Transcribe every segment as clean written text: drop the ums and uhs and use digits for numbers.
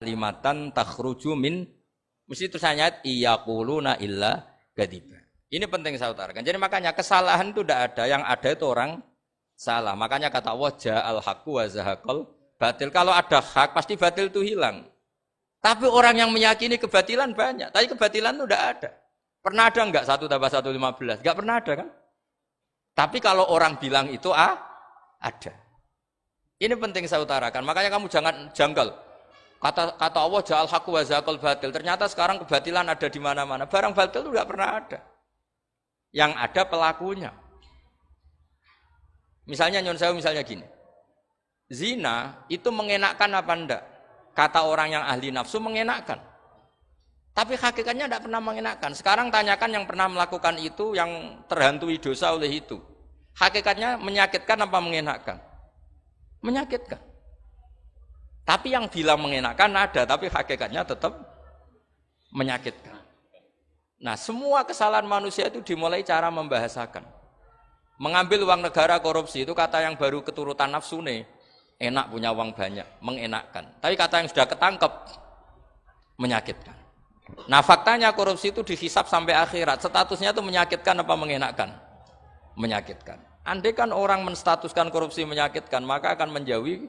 kalimatan takhruju min mesti tulisannya iyaquluna illa kadiba. Ini penting saya utarakan. Jadi makanya kesalahan itu tidak ada, yang ada itu orang salah. Makanya kata Allah ja'al haqqu wa zahaqal batil. Kalau ada hak pasti batil itu hilang. Tapi orang yang meyakini kebatilan banyak, tapi kebatilan itu tidak ada. Pernah ada enggak 1 tambah 1 15? Enggak pernah ada kan? Tapi kalau orang bilang itu ada. Ini penting saya utarakan. Makanya kamu jangan janggal. Kata Allah ja'al haqqu wa zahaqal batil. Ternyata sekarang kebatilan ada di mana-mana. Barang batil itu enggak pernah ada. Yang ada pelakunya. Misalnya nyon sewu misalnya gini. Zina itu mengenakkan apa enggak? Kata orang yang ahli nafsu mengenakkan. Tapi hakikatnya tidak pernah mengenakkan. Sekarang tanyakan yang pernah melakukan itu, yang terhantui dosa oleh itu. Hakikatnya menyakitkan apa mengenakkan? Menyakitkan. Tapi yang bilang mengenakkan ada, tapi hakikatnya tetap menyakitkan. Nah, semua kesalahan manusia itu dimulai cara membahasakan. Mengambil uang negara korupsi itu kata yang baru keturutan nafsu nih. Enak punya uang banyak, mengenakkan. Tapi kata yang sudah ketangkep, menyakitkan. Nah faktanya korupsi itu dihisap sampai akhirat. Statusnya itu menyakitkan apa mengenakkan? Menyakitkan. Andai kan orang menstatuskan korupsi menyakitkan, maka akan menjauhi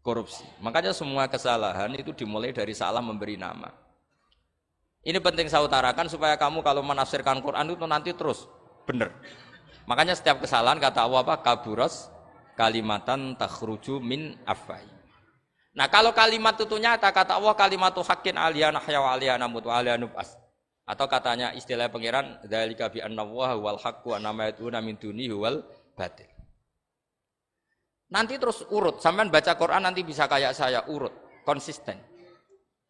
korupsi. Makanya semua kesalahan itu dimulai dari salah memberi nama. Ini penting saya utarakan supaya kamu kalau menafsirkan Quran itu nanti terus benar. Makanya setiap kesalahan kata Allah apa? Kaburas kalimatan takhruju min afwai. Nah kalau kalimat itu nyata kata Allah kalimatu haqqin aliyana hya wa aliyana mut wa aliyana nub'as. Atau katanya istilah pangeran dzalika bi anna wa huwal haqqu wa nama yatuna min dunihi huwal batil. Nanti terus urut, sampean baca Quran nanti bisa kayak saya urut, konsisten.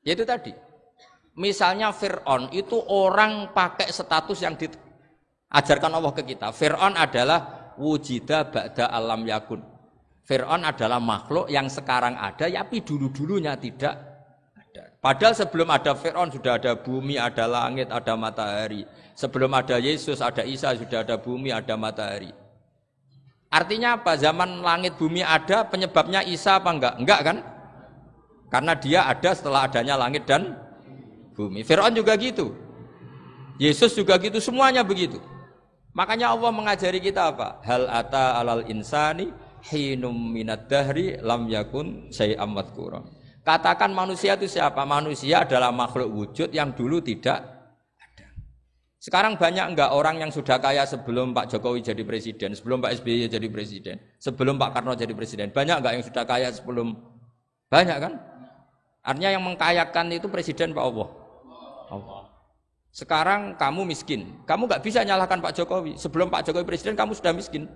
Yaitu tadi. Misalnya Fir'aun itu orang pakai status yang diajarkan Allah ke kita. Fir'aun adalah wujida ba'da alam yakun. Fir'aun adalah makhluk yang sekarang ada, tapi dulu-dulunya tidak ada. Padahal sebelum ada Fir'aun sudah ada bumi, ada langit, ada matahari. Sebelum ada Yesus, ada Isa, sudah ada bumi, ada matahari. Artinya apa? Zaman langit bumi ada, penyebabnya Isa apa enggak? Enggak kan? Karena dia ada setelah adanya langit dan bumi. Fir'aun juga gitu. Yesus juga gitu, semuanya begitu. Makanya Allah mengajari kita apa? Hal ata alal insani hinum minad dahri lam yakun syai'am madhkura. Katakan manusia itu siapa? Manusia adalah makhluk wujud yang dulu tidak ada. Sekarang banyak enggak orang yang sudah kaya sebelum Pak Jokowi jadi presiden, sebelum Pak SBY jadi presiden, sebelum Pak Karno jadi presiden? Banyak enggak yang sudah kaya sebelum? Banyak kan? Artinya yang mengkayakan itu presiden Pak Allah. Allah. Sekarang kamu miskin, kamu nggak bisa nyalahkan Pak Jokowi. Sebelum Pak Jokowi presiden, kamu sudah miskin.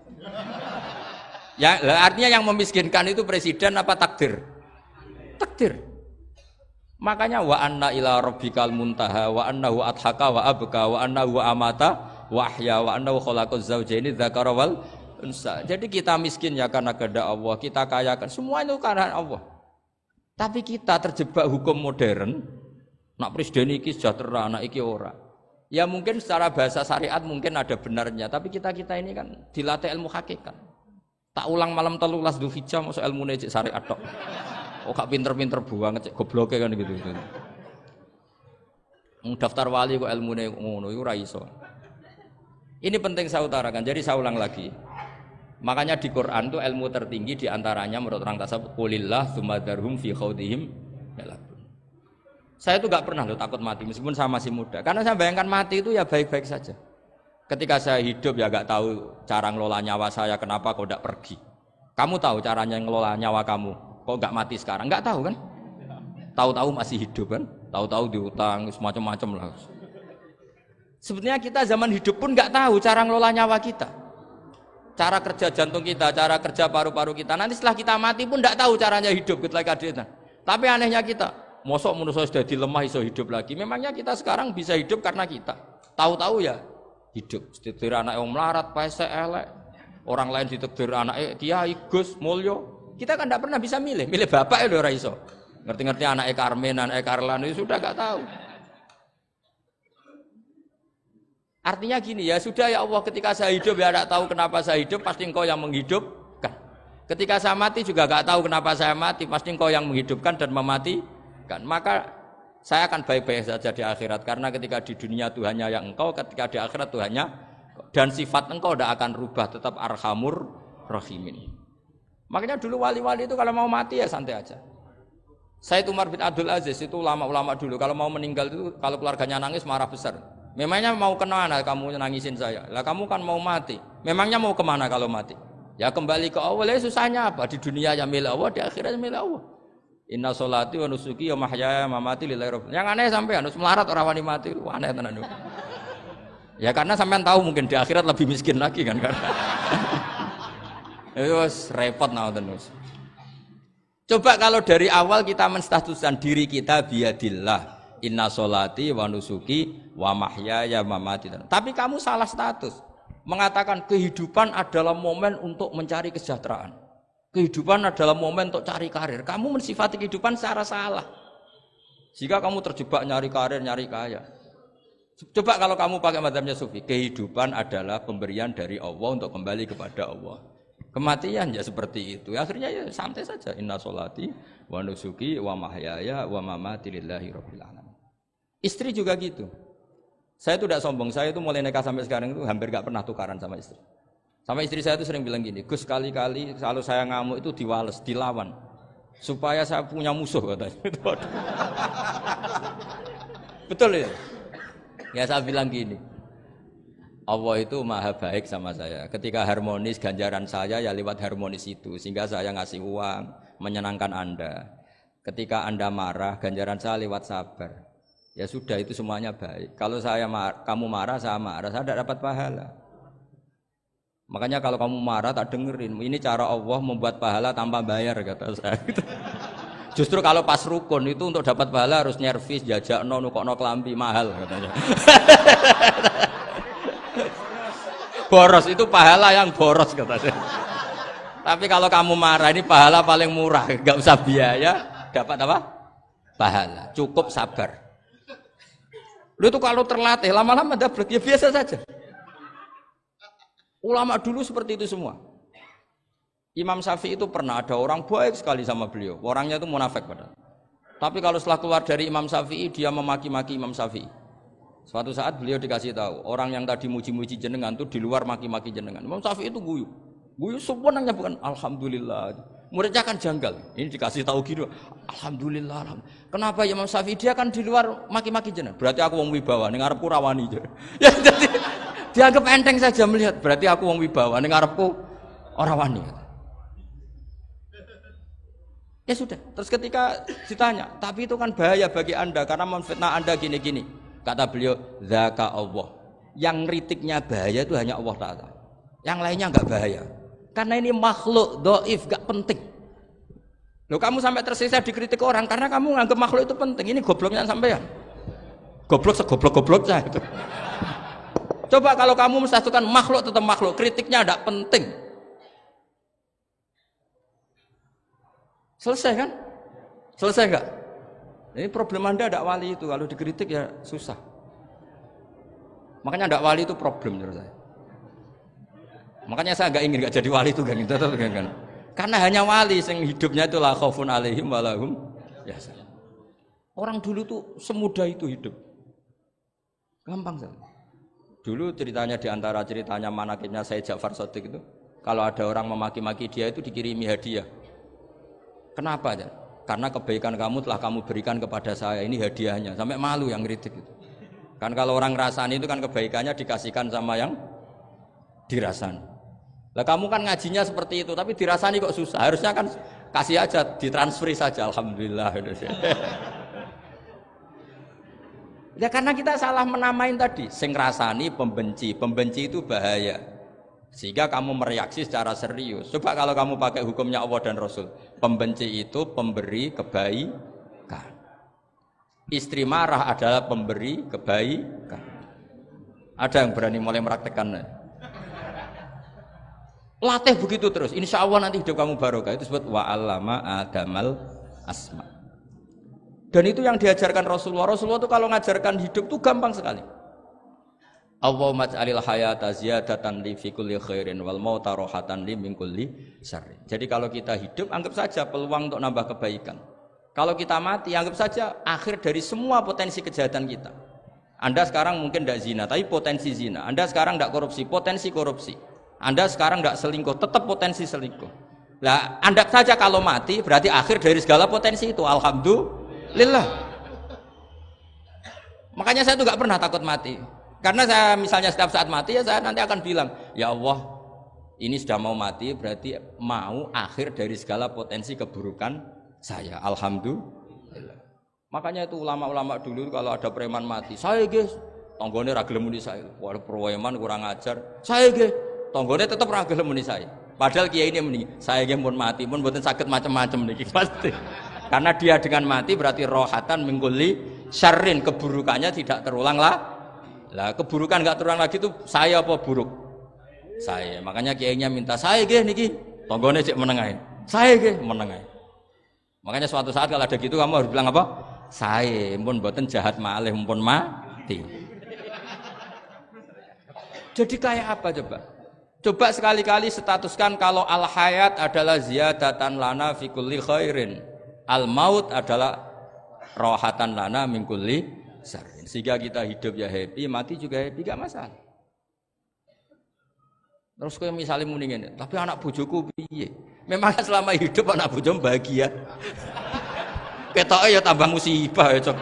Ya, artinya yang memiskinkan itu presiden apa takdir? Takdir. Makanya wa anna ila rabbikal muntaha wa annahu adhaka wa abka wa annahu amata wa ahya wa annahu khalaqaz zawjaini dzakara wal unsa. Jadi kita miskin ya karena kehendak Allah, kita kaya kan semua itu karena Allah. Tapi kita terjebak hukum modern. Nak presiden iki sejahtera, anak iki ora. Ya mungkin secara bahasa syariat mungkin ada benarnya, tapi kita ini kan dilatih ilmu hakikat. Tak ulang malam 13 Dzulhijjah masuk ilmu cek syariat tok. Oh gak pinter-pinter banget cek gobloke kan gitu. Daftar wali kok ilmune ngono iku ora iso. Ini penting saya utarakan. Jadi saya ulang lagi. Makanya di Quran itu ilmu tertinggi diantaranya menurut orang tasawuf qulillah tsumma darhum fi khaudihim yalabun. Saya itu gak pernah takut mati meskipun saya masih muda. Karena saya bayangkan mati itu ya baik-baik saja. Ketika saya hidup ya gak tahu cara ngelola nyawa saya, kenapa kok gak pergi. Kamu tahu caranya ngelola nyawa kamu, kok gak mati sekarang? Gak tahu kan? Tahu-tahu masih hidup kan? Tahu-tahu diutang, semacam-macam lah. Sebetulnya kita zaman hidup pun gak tahu cara ngelola nyawa kita. Cara kerja jantung kita, cara kerja paru-paru kita. Nanti setelah kita mati pun gak tahu caranya hidup. Tapi anehnya kita. Mosok manusia sudah dilemah iso hidup lagi. Memangnya kita sekarang bisa hidup karena kita. Tahu-tahu ya hidup. Ditakdir anak yang melarat, pesek, elek. Orang lain ditakdir anak Kiai, Gus, Mulyo. Kita kan tidak pernah bisa milih. Milih bapak ya ora iso. Ngerti-ngerti anak Karmen, anak Karlan itu sudah gak tahu. Artinya gini ya sudah ya Allah, ketika saya hidup ya tidak tahu kenapa saya hidup, pasti Engkau yang menghidupkan. Ketika saya mati juga gak tahu kenapa saya mati, pasti Engkau yang menghidupkan dan memati. menakutkan. Maka saya akan baik-baik saja di akhirat karena ketika di dunia Tuhannya yang engkau, ketika di akhirat Tuhannya dan sifat engkau tidak akan rubah, tetap arhamur rahimin. Makanya dulu wali-wali itu kalau mau mati ya santai aja. Said Umar bin Abdul Aziz itu ulama-ulama dulu kalau mau meninggal itu kalau keluarganya nangis marah besar. Memangnya mau kemana kamu nangisin saya? Lah kamu kan mau mati. Memangnya mau kemana kalau mati? Ya kembali ke Allah. Susahnya apa? Di dunia ya milik Allah, di akhirat milik Allah. Inna sholati wa nusuki wa mahyaya wa mamati lillahi rabbil. Yang aneh sampai harus melarat orang wani mati. Aneh tenan. Ya karena sampean tahu mungkin di akhirat lebih miskin lagi kan karena. Itu repot terus. Coba kalau dari awal kita menstatuskan diri kita biadillah. Inna sholati wa nusuki wa mahyaya wa mamati. Tapi kamu salah status. Mengatakan kehidupan adalah momen untuk mencari kesejahteraan. Kehidupan adalah momen untuk cari karir. Kamu mensifati kehidupan secara salah. Jika kamu terjebak nyari karir, nyari kaya. Coba kalau kamu pakai mazhabnya Sufi, kehidupan adalah pemberian dari Allah untuk kembali kepada Allah. Kematian ya seperti itu. Akhirnya ya santai saja. Inna sholati wa nusuki wa mahyaya wa mamati lillahi rabbil alamin. Istri juga gitu. Saya itu tidak sombong. Saya itu mulai nikah sampai sekarang itu hampir gak pernah tukaran sama istri. Sama istri saya itu sering bilang gini, Gus kali-kali kalau saya ngamuk itu diwales, dilawan. Supaya saya punya musuh katanya. Betul ya? Ya saya bilang gini, Allah itu maha baik sama saya. Ketika harmonis ganjaran saya ya lewat harmonis itu. Sehingga saya ngasih uang, menyenangkan Anda. Ketika Anda marah, ganjaran saya lewat sabar. Ya sudah itu semuanya baik. Kalau kamu marah, saya tidak dapat pahala. Makanya kalau kamu marah tak dengerin. Ini cara Allah membuat pahala tanpa bayar kata saya. Justru kalau pas rukun itu untuk dapat pahala harus nyervis, jajakno, nukokno kelambi mahal katanya. Boros itu pahala yang boros katanya. Tapi kalau kamu marah ini pahala paling murah, nggak usah biaya, dapat apa? Pahala. Cukup sabar. Lu itu kalau terlatih lama-lama dapat ya biasa saja. Ulama dulu seperti itu semua. Imam Syafi'i itu pernah ada orang baik sekali sama beliau. Orangnya itu munafik padahal. Tapi kalau setelah keluar dari Imam Syafi'i dia memaki-maki Imam Syafi'i. Suatu saat beliau dikasih tahu orang yang tadi muji-muji jenengan itu di luar maki-maki jenengan. Imam Syafi'i itu guyu. Guyu sebenarnya bukan alhamdulillah. Muridnya kan janggal. Ini dikasih tahu gitu. Alhamdulillah. Kenapa Imam Syafi'i dia kan di luar maki-maki jenengan? Berarti aku wong wibawa ning ngarepku rawani. Ya jadi dianggap enteng saja melihat. Berarti aku wong wibawa ning ngarepku ora wani. Ya sudah. Terus ketika ditanya, tapi itu kan bahaya bagi Anda karena memfitnah Anda gini-gini. Kata beliau, zaka Allah. Yang kritiknya bahaya itu hanya Allah Ta'ala. Yang lainnya enggak bahaya. Karena ini makhluk dhaif, enggak penting. Loh kamu sampai tersisa dikritik orang karena kamu nganggap makhluk itu penting. Ini gobloknya sampean. Goblok segoblok-gobloknya itu. Coba kalau kamu mensatukan makhluk tetap makhluk, kritiknya enggak penting. Selesai kan? Selesai enggak? Ini problem Anda tidak wali itu, kalau dikritik ya susah. Makanya tidak wali itu problem menurut saya. Makanya saya enggak ingin enggak jadi wali itu kan. Karena hanya wali yang hidupnya itu la khaufun alaihim wa lahum yahzanun. Orang dulu tuh semudah itu hidup. Gampang saja. Dulu ceritanya di antara ceritanya manakibnya Sayyid Ja'far Shadiq itu, kalau ada orang memaki-maki dia itu dikirimi hadiah. Kenapa ya? Karena kebaikan kamu telah kamu berikan kepada saya, ini hadiahnya. Sampai malu yang kritik itu. Kan kalau orang rasani itu kan kebaikannya dikasihkan sama yang dirasani. Lah kamu kan ngajinya seperti itu, tapi dirasani kok susah. Harusnya kan kasih aja, ditransferi saja. Alhamdulillah. Ya karena kita salah menamain tadi. Sing rasani pembenci, pembenci itu bahaya. Sehingga kamu mereaksi secara serius. Coba kalau kamu pakai hukumnya Allah dan Rasul. Pembenci itu pemberi kebaikan. Istri marah adalah pemberi kebaikan. Ada yang berani mulai meraktekan? Latih begitu terus. Insya Allah nanti hidup kamu barokah. Itu disebut wa'allama adamal asma. Dan itu yang diajarkan Rasulullah. Rasulullah itu kalau ngajarkan hidup itu gampang sekali. Allahumma ja'alil hayata ziyadatan li fi kulli khairin wal mauta rohatan li min kulli syarrin. Jadi kalau kita hidup anggap saja peluang untuk nambah kebaikan. Kalau kita mati, anggap saja akhir dari semua potensi kejahatan kita. Anda sekarang mungkin tidak zina, tapi potensi zina. Anda sekarang tidak korupsi, potensi korupsi. Anda sekarang tidak selingkuh, tetap potensi selingkuh. Nah, Anda saja kalau mati, berarti akhir dari segala potensi itu. Alhamdulillah. Makanya saya tuh nggak pernah takut mati. Karena saya misalnya setiap saat mati, ya saya nanti akan bilang, ya Allah, ini sudah mau mati, berarti mau akhir dari segala potensi keburukan saya. Alhamdulillah. Makanya itu ulama-ulama dulu kalau ada preman mati, saya guys, tonggone ra gelem muni saya. Wah, preman kurang ajar. Saya guys, tonggone tetap ra gelem muni saya. Padahal kiai ini muni, saya guys pun mati pun mboten saged macam-macam niki pasti. Karena dia dengan mati berarti rohatan mengkuli syarrin, keburukannya tidak terulang lah. Lah keburukan enggak terulang lagi itu saya apa buruk? Saya. Makanya kiainya minta saya guys niki, tonggone cek menengahin. Saya guys menengahin. Makanya suatu saat kalau ada gitu kamu harus bilang apa? Saya pun mboten jahat malih pun mati. Jadi kayak apa coba? Coba sekali-kali statuskan kalau al hayat adalah ziyadatan lana fi kulli khairin. Al maut adalah rohatan lana min kulli syarrin. Sehingga kita hidup ya happy, mati juga happy, gak masalah. Terus kayak misalnya muni ngene, tapi anak bojoku piye? Memang selama hidup anak bojo bahagia. Ketoke ya tambah musibah ya, Cok.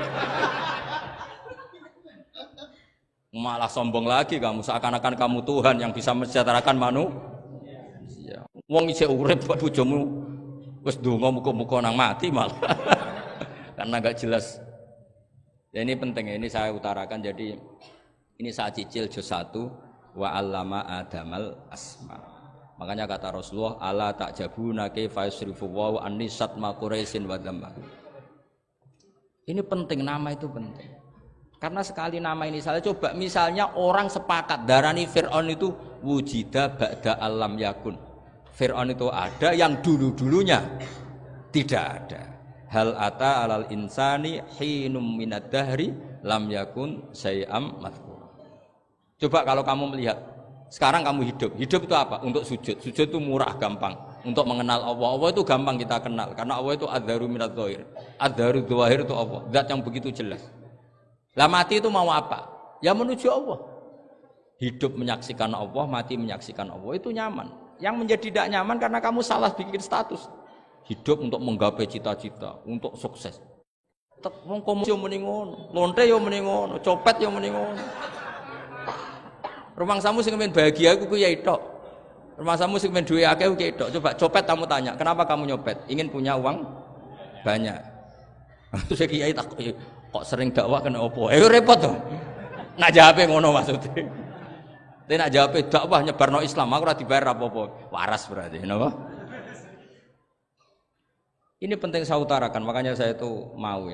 Malah sombong lagi kamu, seakan-akan kamu Tuhan yang bisa mensejahterakan manusia. Wong isih urip kok bojomu wis ndonga muga-muga nang mati malah. Karena enggak jelas. Ya ini penting, ini saya utarakan. Jadi ini saya cicil juz 1 wa 'allama adamal asma. Makanya kata Rasulullah, ala ta'jabuna kaifa yusrifu wa annisat ma quraisin wa dhamma. Ini penting, nama itu penting. Karena sekali nama ini salah, coba misalnya orang sepakat darani Fir'aun itu wujida ba'da alam yakun. Fir'aun itu ada yang dulu-dulunya tidak ada. Hal ata alal insani hinum minad dahri lam yakun syai'am madhkur. Coba kalau kamu melihat, sekarang kamu hidup itu apa? Untuk sujud. Sujud itu murah, gampang. Untuk mengenal Allah. Allah itu gampang kita kenal. Karena Allah itu adzaru minadz dzahir. Adzaru dzahir itu Allah. Zat yang begitu jelas. Lah mati itu mau apa? Ya menuju Allah. Hidup menyaksikan Allah, mati menyaksikan Allah. Itu nyaman. Yang menjadi tidak nyaman karena kamu salah bikin status. Hidup untuk menggapai cita-cita, untuk sukses. Wong komo yo muni ngono, lonte yo muni ngono, copet yo muni ngono. Rumangsamu sing men bahagia aku ya tok. Rumangsamu sing men duwe akeh ku tok. Coba copet kamu tanya, kenapa kamu nyopet? Ingin punya uang banyak. Terus kiai tak kok sering dakwah kena opo? Repot to. Nak jawabe ngono maksudnya. Tapi nak jawabe dakwah nyebarno Islam, aku ora dibayar apa-apa. Waras berarti, napa? Ini penting saya utarakan, makanya saya itu mau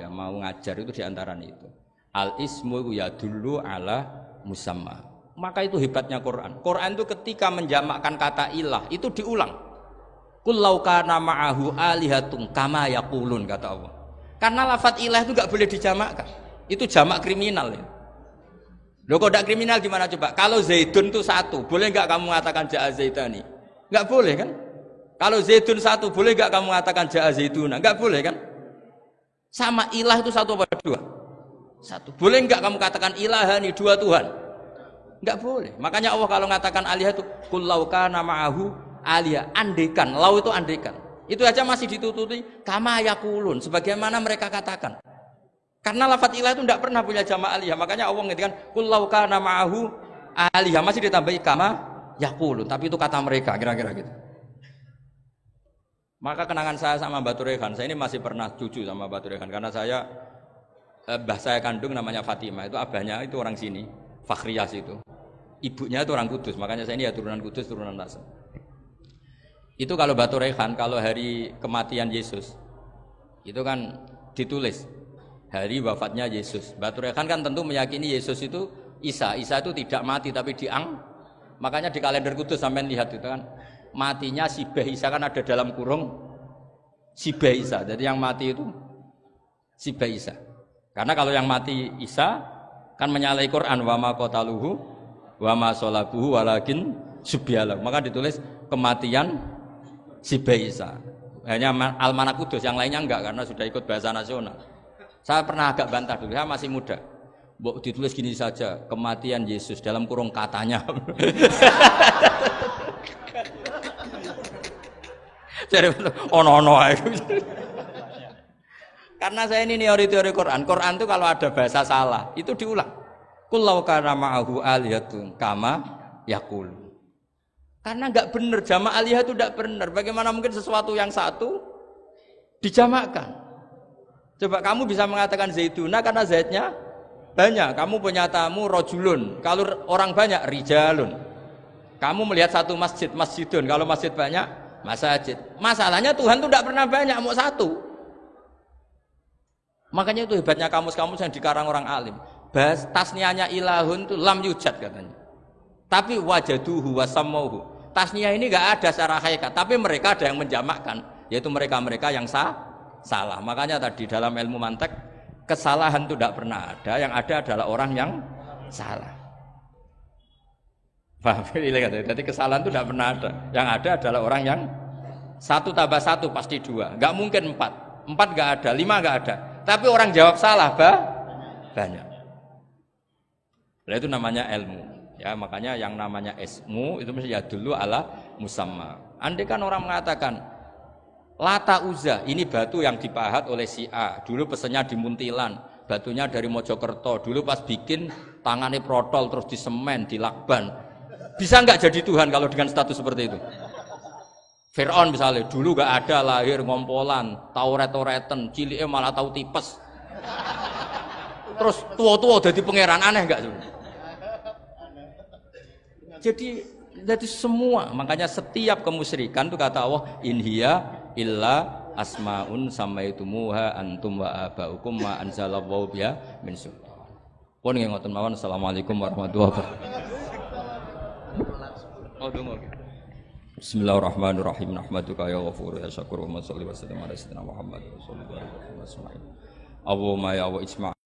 ngajar itu diantaran itu. Al ismu ya dulu ala musamma. Maka itu hebatnya Quran. Quran itu ketika menjamakkan kata ilah itu diulang. Qul law kana ma'ahu alihatun kama yaqulun, kata Allah. Karena lafadz ilah itu enggak boleh dijamakkan. Itu jamak kriminal ya. Loh kok tidak kriminal gimana coba? Kalau Zaidun itu satu, boleh enggak kamu mengatakan ja'a Zaidani? Enggak boleh kan? Kalau Zaidun satu, boleh enggak kamu mengatakan ja'a Zaiduna? Enggak boleh kan? Sama ilah itu satu apa dua? Satu. Boleh enggak kamu katakan ilahani, dua Tuhan? Enggak boleh. Makanya Allah kalau mengatakan alihah itu qul law kana ma'ahu alihah, andekan. Lau itu andekan. Itu aja masih ditututi kama yaqulun, sebagaimana mereka katakan. Karena lafadz ilah itu tidak pernah punya jamak alihah. Makanya Allah mengatakan qul law kana ma'ahu alihah, masih ditambahi kama yaqulun, tapi itu kata mereka kira-kira gitu. Maka kenangan saya sama Mbak Turehan, saya ini masih pernah cucu sama Mbak Turehan karena saya mbah saya kandung namanya Fatimah, itu abahnya itu orang sini, Fakhriyas itu. Ibunya itu orang Kudus, makanya saya ini ya turunan Kudus, turunan Nasr. Itu kalau Batu Rehan, kalau hari kematian Yesus, itu kan ditulis hari wafatnya Yesus. Batu Rehan kan tentu meyakini Yesus itu Isa itu tidak mati tapi makanya di kalender Kudus sampai lihat itu kan, matinya Sibah Isa kan ada dalam kurung Sibah Isa. Jadi yang mati itu Sibah Isa. Karena kalau yang mati Isa kan menyalahi Quran, wa ma qataluhu wa ma shalabuhu walakin subyalah. Maka ditulis kematian Sibah Isa. Hanya Almanak Kudus, yang lainnya enggak karena sudah ikut bahasa nasional. Saya pernah agak bantah dulu, saya masih muda. Mbok ditulis gini saja, kematian Yesus dalam kurung katanya. Jadi ono-ono ae. Karena saya ini teori Quran. Quran itu kalau ada bahasa salah, itu diulang. Qul law kana ma'ahu aliyatun kama yaqul. Karena enggak benar, jamak aliyah itu enggak benar. Bagaimana mungkin sesuatu yang satu dijamakkan? Coba kamu bisa mengatakan zaituna karena zaitnya banyak. Kamu punya tamu rojulun. Kalau orang banyak rijalun. Kamu melihat satu masjid, masjidun. Kalau masjid banyak, masajid. Masalahnya Tuhan itu enggak pernah banyak, mau satu. Makanya itu hebatnya kamus-kamus yang dikarang orang alim. Bahas tasniahnya ilahun itu lam yujad katanya. Tapi wajaduhu wasamauhu. Tasniah ini enggak ada secara hakikat, tapi mereka ada yang menjamakkan, yaitu mereka-mereka yang salah. Makanya tadi dalam ilmu mantek kesalahan itu tidak pernah ada, yang ada adalah orang yang salah. Paham? Jadi kesalahan itu tidak pernah ada, yang ada adalah orang yang satu tambah satu pasti dua, nggak mungkin empat nggak ada, 5 nggak ada, tapi orang jawab salah banyak. Nah, itu namanya ilmu. Ya, makanya yang namanya ismu itu mesti ya dulu ala musamma. Andai kan orang mengatakan Lata Uzza, ini batu yang dipahat oleh si A. Dulu pesennya di Muntilan, batunya dari Mojokerto. Dulu pas bikin tangannya protol terus disemen, dilakban. Bisa nggak jadi Tuhan kalau dengan status seperti itu? Fir'aun misalnya, dulu nggak ada, lahir ngompolan, tahu retoretan, ciliknya malah tahu tipes. Terus tua-tua jadi pangeran, aneh nggak tuh? Jadi semua, makanya setiap kemusyrikan itu kata Allah, in hiya illa asmaun samaitumuha antum wa abaukum ma anzalallahu biha min sultan. Pun nggih ngoten mawon. Assalamualaikum warahmatullahi wabarakatuh. Bismillahirrahmanirrahim. Nahmaduka ya ghafur ya syakur wa sholli wa sallim ala sayyidina Muhammad sallallahu alaihi wasallam. Allahumma ya wa ijma'